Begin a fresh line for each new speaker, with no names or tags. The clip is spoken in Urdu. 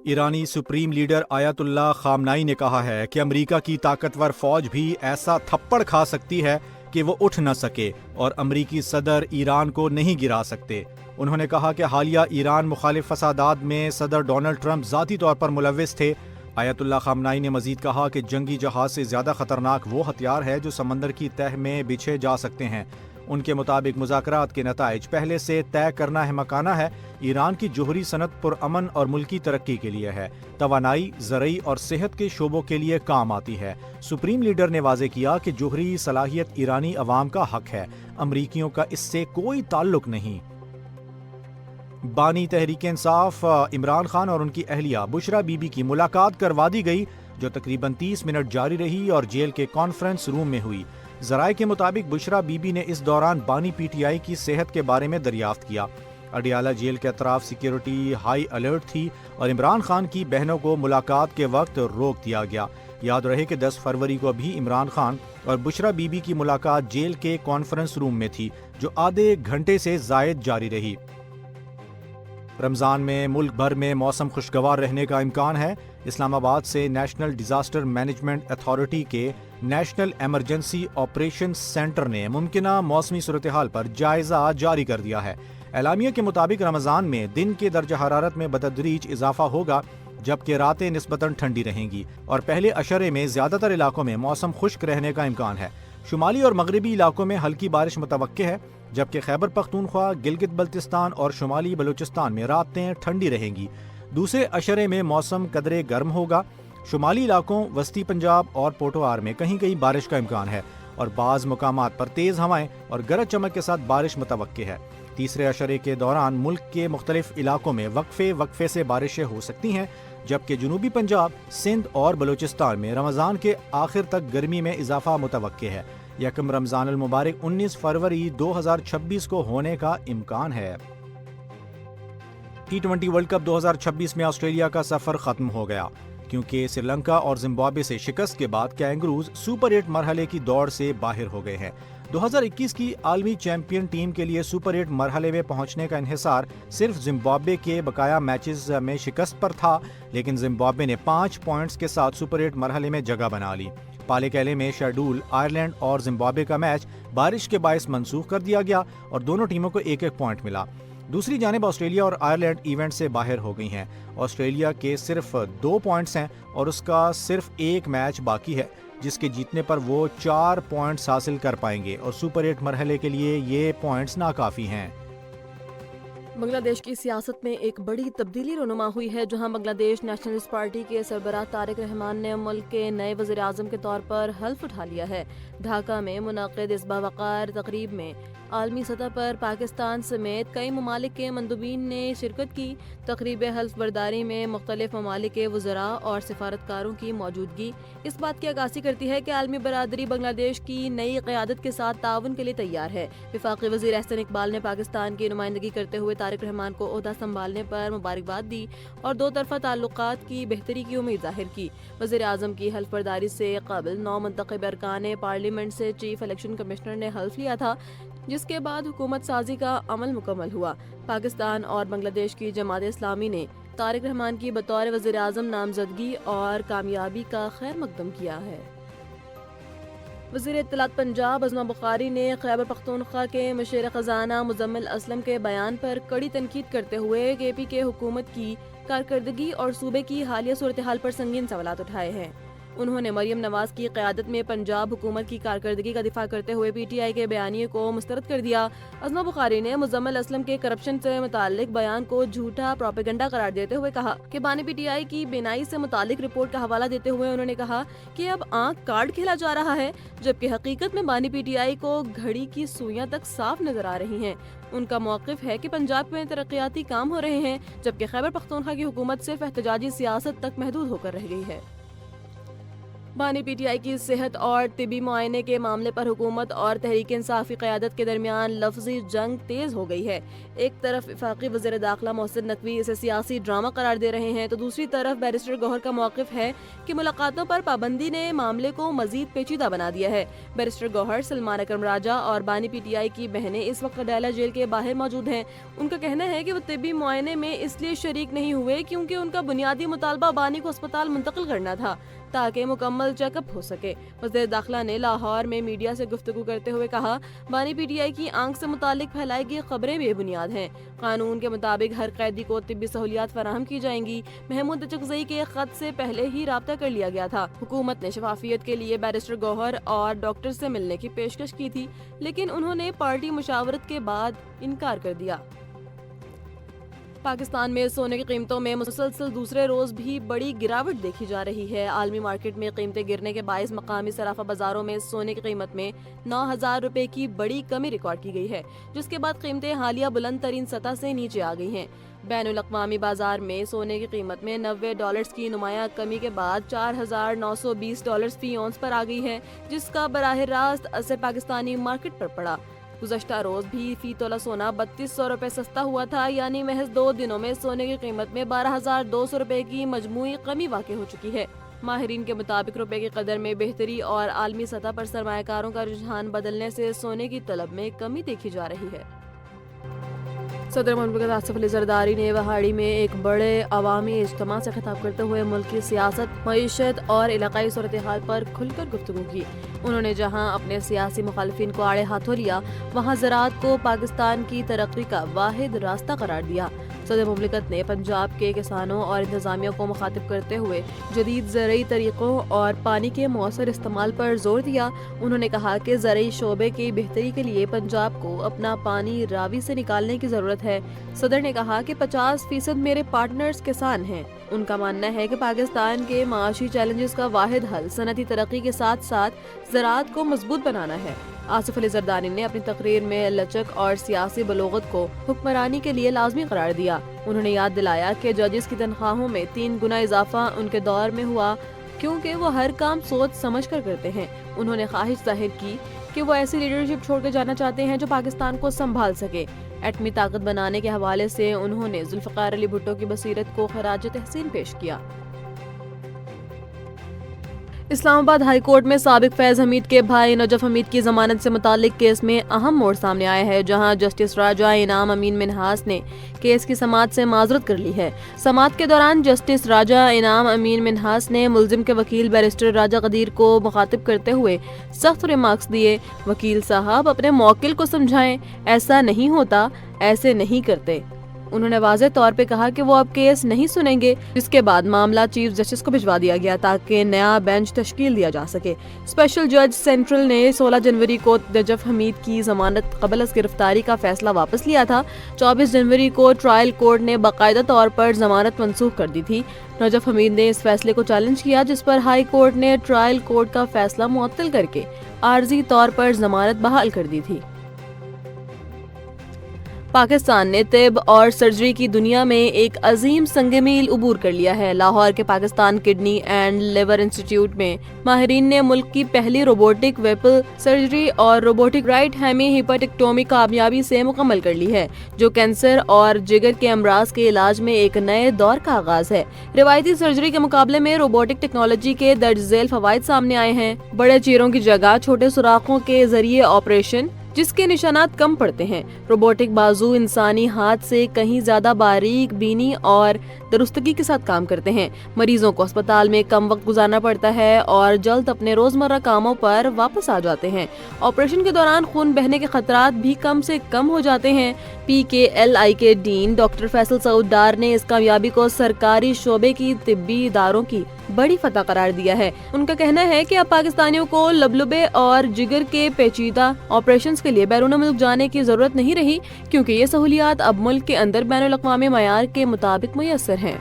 ایرانی سپریم لیڈر آیت اللہ خامنائی نے کہا ہے کہ امریکہ کی طاقتور فوج بھی ایسا تھپڑ کھا سکتی ہے کہ وہ اٹھ نہ سکے اور امریکی صدر ایران کو نہیں گرا سکتے۔ انہوں نے کہا کہ حالیہ ایران مخالف فسادات میں صدر ڈونلڈ ٹرمپ ذاتی طور پر ملوث تھے۔ آیت اللہ خامنائی نے مزید کہا کہ جنگی جہاز سے زیادہ خطرناک وہ ہتھیار ہے جو سمندر کی تہہ میں بچھے جا سکتے ہیں۔ ان کے مطابق مذاکرات کے نتائج پہلے سے طے کرنا احمقانہ ہے۔ ایران کی جوہری صنعت پرامن اور ملکی ترقی کے لیے ہے، توانائی، زرعی اور صحت کے شعبوں کے لیے کام آتی ہے۔ سپریم لیڈر نے واضح کیا کہ جوہری صلاحیت ایرانی عوام کا حق ہے، امریکیوں کا اس سے کوئی تعلق نہیں۔ بانی تحریک انصاف عمران خان اور ان کی اہلیہ بشرا بی بی کی ملاقات کروا دی گئی، جو تقریباً 30 منٹ جاری رہی اور جیل کے کانفرنس روم میں ہوئی۔ ذرائع کے مطابق بشرا بی بی نے اس دوران بانی پی ٹی آئی کی صحت کے بارے میں دریافت کیا۔ اڈیالہ جیل کے اطراف سیکیورٹی ہائی الرٹ تھی اور عمران خان کی بہنوں کو ملاقات کے وقت روک دیا گیا۔ یاد رہے کہ 10 فروری کو بھی عمران خان اور بشرا بی بی کی ملاقات جیل کے کانفرنس روم میں تھی، جو آدھے گھنٹے سے زائد جاری رہی۔ رمضان میں ملک بھر میں موسم خوشگوار رہنے کا امکان ہے۔ اسلام آباد سے نیشنل ڈیزاسٹر مینجمنٹ اتھارٹی کے نیشنل ایمرجنسی آپریشن سینٹر نے ممکنہ موسمی صورتحال پر جائزہ جاری کر دیا ہے۔ اعلامیہ کے مطابق رمضان میں دن کے درجہ حرارت میں بتدریج اضافہ ہوگا، جبکہ راتیں نسبتاً ٹھنڈی رہیں گی اور پہلے عشرے میں زیادہ تر علاقوں میں موسم خشک رہنے کا امکان ہے۔ شمالی اور مغربی علاقوں میں ہلکی بارش متوقع ہے، جبکہ خیبر پختونخوا، گلگت بلتستان اور شمالی بلوچستان میں راتیں ٹھنڈی رہیں گی۔ دوسرے عشرے میں موسم قدرے گرم ہوگا۔ شمالی علاقوں، وسطی پنجاب اور پوٹوار میں کہیں کہیں بارش کا امکان ہے اور بعض مقامات پر تیز ہوائیں اور گرج چمک کے ساتھ بارش متوقع ہے۔ تیسرے عشرے کے دوران ملک کے مختلف علاقوں میں وقفے سے بارشیں ہو سکتی ہیں، جبکہ جنوبی پنجاب، سندھ اور بلوچستان میں رمضان کے آخر تک گرمی میں اضافہ متوقع ہے۔ یکم رمضان المبارک 19 فروری 2026 کو ہونے کا امکان ہے۔ T20 ورلڈ کپ 2026 میں آسٹریلیا کا سفر ختم ہو گیا، کیونکہ سری لنکا اور زمبابوے سے شکست کے بعد کینگروز سپر 8 مرحلے کی دوڑ سے باہر ہو گئے ہیں۔ 2021 کی عالمی چیمپئن ٹیم کے لیے سپر 8 مرحلے میں پہنچنے کا انحصار صرف زمبابوے کے بقایا میچز میں شکست پر تھا، لیکن زمبابوے نے 5 پوائنٹس کے ساتھ سپر 8 مرحلے میں جگہ بنا لی۔ پالے کیلے میں شیڈول آئرلینڈ اور زمبابوے کا میچ بارش کے باعث منسوخ کر دیا گیا اور دونوں ٹیموں کو ایک ایک پوائنٹ ملا۔ دوسری جانب آسٹریلیا اور آئرلینڈ ایونٹ سے باہر ہو گئی ہیں۔ آسٹریلیا کے صرف 2 پوائنٹس ہیں اور اس کا صرف ایک میچ باقی ہے، جس کے جیتنے پر وہ 4 پوائنٹس حاصل کر پائیں گے اور سپر 8 مرحلے کے لیے یہ پوائنٹس ناکافی ہیں۔
بنگلہ دیش کی سیاست میں ایک بڑی تبدیلی رونما ہوئی ہے، جہاں بنگلہ دیش نیشنلسٹ پارٹی کے سربراہ طارق رحمان نے ملک کے نئے وزیر اعظم کے طور پر حلف اٹھا لیا ہے۔ ڈھاکہ میں منعقد اس باوقار تقریب میں عالمی سطح پر پاکستان سمیت کئی ممالک کے مندوبین نے شرکت کی۔ تقریب حلف برداری میں مختلف ممالک کے وزراء اور سفارتکاروں کی موجودگی اس بات کی عکاسی کرتی ہے کہ عالمی برادری بنگلہ دیش کی نئی قیادت کے ساتھ تعاون کے لیے تیار ہے۔ وفاقی وزیر احسن اقبال نے پاکستان کی نمائندگی کرتے ہوئے طارق رحمان کو عہدہ سنبھالنے پر مبارکباد دی اور دو طرفہ تعلقات کی بہتری کی امید ظاہر کی۔ وزیر اعظم کی حلف برداری سے قبل 9 منتخب ارکان پارلیمنٹ سے چیف الیکشن کمشنر نے حلف لیا تھا، جس کے بعد حکومت سازی کا عمل مکمل ہوا۔ پاکستان اور بنگلہ دیش کی جماعت اسلامی نے طارق رحمان کی بطور وزیر اعظم نامزدگی اور کامیابی کا خیر مقدم کیا ہے۔ وزیر اطلاعات پنجاب عظمہ بخاری نے خیبر پختونخوا کے مشیر خزانہ مزمل اسلم کے بیان پر کڑی تنقید کرتے ہوئے کے پی کے حکومت کی کارکردگی اور صوبے کی حالیہ صورتحال پر سنگین سوالات اٹھائے ہیں۔ انہوں نے مریم نواز کی قیادت میں پنجاب حکومت کی کارکردگی کا دفاع کرتے ہوئے پی ٹی آئی کے بیانیے کو مسترد کر دیا۔ عظمہ بخاری نے مزمل اسلم کے کرپشن سے متعلق بیان کو جھوٹا پروپیگنڈا قرار دیتے ہوئے کہا کہ بانی پی ٹی آئی کی بینائی سے متعلق رپورٹ کا حوالہ دیتے ہوئے انہوں نے کہا کہ اب آنکھ کارڈ کھیلا جا رہا ہے، جبکہ حقیقت میں بانی پی ٹی آئی کو گھڑی کی سوئیاں تک صاف نظر آ رہی ہیں۔ ان کا موقف ہے کہ پنجاب میں ترقیاتی کام ہو رہے ہیں، جبکہ خیبر پختونخوا کی حکومت صرف احتجاجی سیاست تک محدود ہو کر رہ گئی ہے۔ بانی پی ٹی آئی کی صحت اور طبی معائنے کے معاملے پر حکومت اور تحریک انصاف کی قیادت کے درمیان لفظی جنگ تیز ہو گئی ہے۔ ایک طرف وفاقی وزیر داخلہ محسن نقوی اسے سیاسی ڈرامہ قرار دے رہے ہیں تو دوسری طرف بیرسٹر گوہر کا موقف ہے کہ ملاقاتوں پر پابندی نے معاملے کو مزید پیچیدہ بنا دیا ہے۔ بیرسٹر گوہر، سلمان اکرم راجہ اور بانی پی ٹی آئی کی بہنیں اس وقت ڈیلا جیل کے باہر موجود ہیں۔ ان کا کہنا ہے کہ وہ طبی معائنے میں اس لیے شریک نہیں ہوئے کیونکہ ان کا بنیادی مطالبہ بانی کو اسپتال منتقل کرنا تھا تاکہ مکمل چیک اپ ہو سکے۔ وزیر داخلہ نے لاہور میں میڈیا سے گفتگو کرتے ہوئے کہا، بانی پی ٹی آئی کی آنکھ سے متعلق پھیلائی گئی خبریں بے بنیاد ہیں۔ قانون کے مطابق ہر قیدی کو طبی سہولیات فراہم کی جائیں گی۔ محمود اچکزئی کے خط سے پہلے ہی رابطہ کر لیا گیا تھا۔ حکومت نے شفافیت کے لیے بیرسٹر گوہر اور ڈاکٹر سے ملنے کی پیشکش کی تھی، لیکن انہوں نے پارٹی مشاورت کے بعد انکار کر دیا۔ پاکستان میں سونے کی قیمتوں میں مسلسل دوسرے روز بھی بڑی گراوٹ دیکھی جا رہی ہے۔ عالمی مارکیٹ میں قیمتیں گرنے کے باعث مقامی صرافہ بازاروں میں سونے کی قیمت میں 9,000 روپے کی بڑی کمی ریکارڈ کی گئی ہے، جس کے بعد قیمتیں حالیہ بلند ترین سطح سے نیچے آ گئی ہیں۔ بین الاقوامی بازار میں سونے کی قیمت میں $90 کی نمایاں کمی کے بعد $4,920 فی اونس پر آ گئی ہے، جس کا براہ راست اثر پاکستانی مارکیٹ پر پڑا۔ گزشتہ روز بھی فی تولہ سونا 3200 روپے سستا ہوا تھا، یعنی محض 2 دنوں میں سونے کی قیمت میں 12,200 روپے کی مجموعی کمی واقع ہو چکی ہے۔ ماہرین کے مطابق روپے کی قدر میں بہتری اور عالمی سطح پر سرمایہ کاروں کا رجحان بدلنے سے سونے کی طلب میں کمی دیکھی جا رہی ہے۔ صدر مملکت آصف علی زرداری نے وہاڑی میں ایک بڑے عوامی اجتماع سے خطاب کرتے ہوئے ملک کی سیاست، معیشت اور علاقائی صورتحال پر کھل کر گفتگو کی۔ انہوں نے جہاں اپنے سیاسی مخالفین کو آڑے ہاتھوں لیا، وہاں زراعت کو پاکستان کی ترقی کا واحد راستہ قرار دیا۔ صدر مملکت نے پنجاب کے کسانوں اور انتظامیہ کو مخاطب کرتے ہوئے جدید زرعی طریقوں اور پانی کے مؤثر استعمال پر زور دیا۔ انہوں نے کہا کہ زرعی شعبے کی بہتری کے لیے پنجاب کو اپنا پانی راوی سے نکالنے کی ضرورت ہے۔ صدر نے کہا کہ 50% میرے پارٹنرز کسان ہیں۔ ان کا ماننا ہے کہ پاکستان کے معاشی چیلنجز کا واحد حل صنعتی ترقی کے ساتھ ساتھ زراعت کو مضبوط بنانا ہے۔ آصف علی زرداری نے اپنی تقریر میں لچک اور سیاسی بلوغت کو حکمرانی کے لیے لازمی قرار دیا۔ انہوں نے یاد دلایا کہ ججز کی تنخواہوں میں 3 گنا اضافہ ان کے دور میں ہوا کیونکہ وہ ہر کام سوچ سمجھ کر کرتے ہیں۔ انہوں نے خواہش ظاہر کی کہ وہ ایسی لیڈرشپ چھوڑ کے جانا چاہتے ہیں جو پاکستان کو سنبھال سکے۔ ایٹمی طاقت بنانے کے حوالے سے انہوں نے ذوالفقار علی بھٹو کی بصیرت کو خراج تحسین پیش کیا۔ اسلام آباد ہائی کورٹ میں سابق فیض حمید کے بھائی نجف حمید کی ضمانت سے متعلق کیس میں اہم موڑ سامنے آیا ہے، جہاں جسٹس راجہ انعام امین منہاس نے کیس کی سماعت سے معذرت کر لی ہے۔ سماعت کے دوران جسٹس راجہ انعام امین منہاس نے ملزم کے وکیل بیرسٹر راجہ قدیر کو مخاطب کرتے ہوئے سخت ریمارکس دیے۔ وکیل صاحب، اپنے موکل کو سمجھائیں، ایسا نہیں ہوتا، ایسے نہیں کرتے۔ انہوں نے واضح طور پہ کہا کہ وہ اب کیس نہیں سنیں گے، جس کے بعد معاملہ چیف جسٹس کو بھجوا دیا گیا تاکہ نیا بینچ تشکیل دیا جا سکے۔ اسپیشل جج سینٹرل نے 16 جنوری کو نجف حمید کی ضمانت قبل از گرفتاری کا فیصلہ واپس لیا تھا۔ 24 جنوری کو ٹرائل کورٹ نے باقاعدہ طور پر ضمانت منسوخ کر دی تھی۔ نجف حمید نے اس فیصلے کو چیلنج کیا، جس پر ہائی کورٹ نے ٹرائل کورٹ کا فیصلہ معطل کر کے عارضی طور پر ضمانت بحال کر دی تھی۔ پاکستان نے طب اور سرجری کی دنیا میں ایک عظیم سنگ میل عبور کر لیا ہے۔ لاہور کے Pakistan kidney and liver institute میں ماہرین نے ملک کی پہلی روبوٹک ویپل سرجری اور روبوٹک رائٹ ہیمی ہیپاٹیکٹومی کامیابی سے مکمل کر لی ہے، جو کینسر اور جگر کے امراض کے علاج میں ایک نئے دور کا آغاز ہے۔ روایتی سرجری کے مقابلے میں روبوٹک ٹیکنالوجی کے درج ذیل فوائد سامنے آئے ہیں۔ بڑے چیروں کی جگہ چھوٹے سوراخوں کے ذریعے آپریشن، جس کے نشانات کم پڑتے ہیں۔ روبوٹک بازو انسانی ہاتھ سے کہیں زیادہ باریک بینی اور درستگی کے ساتھ کام کرتے ہیں۔ مریضوں کو اسپتال میں کم وقت گزارنا پڑتا ہے اور جلد اپنے روزمرہ کاموں پر واپس آ جاتے ہیں۔ آپریشن کے دوران خون بہنے کے خطرات بھی کم سے کم ہو جاتے ہیں۔ PKLI کے ڈین ڈاکٹر فیصل سعود ڈار نے اس کامیابی کو سرکاری شعبے کی طبی اداروں کی بڑی فتح قرار دیا ہے۔ ان کا کہنا ہے کہ اب پاکستانیوں کو لبلبے اور جگر کے پیچیدہ آپریشنز کے لیے بیرون ملک جانے کی ضرورت نہیں رہی، کیونکہ یہ سہولیات اب ملک کے اندر بین الاقوامی معیار کے مطابق میسر ہیں۔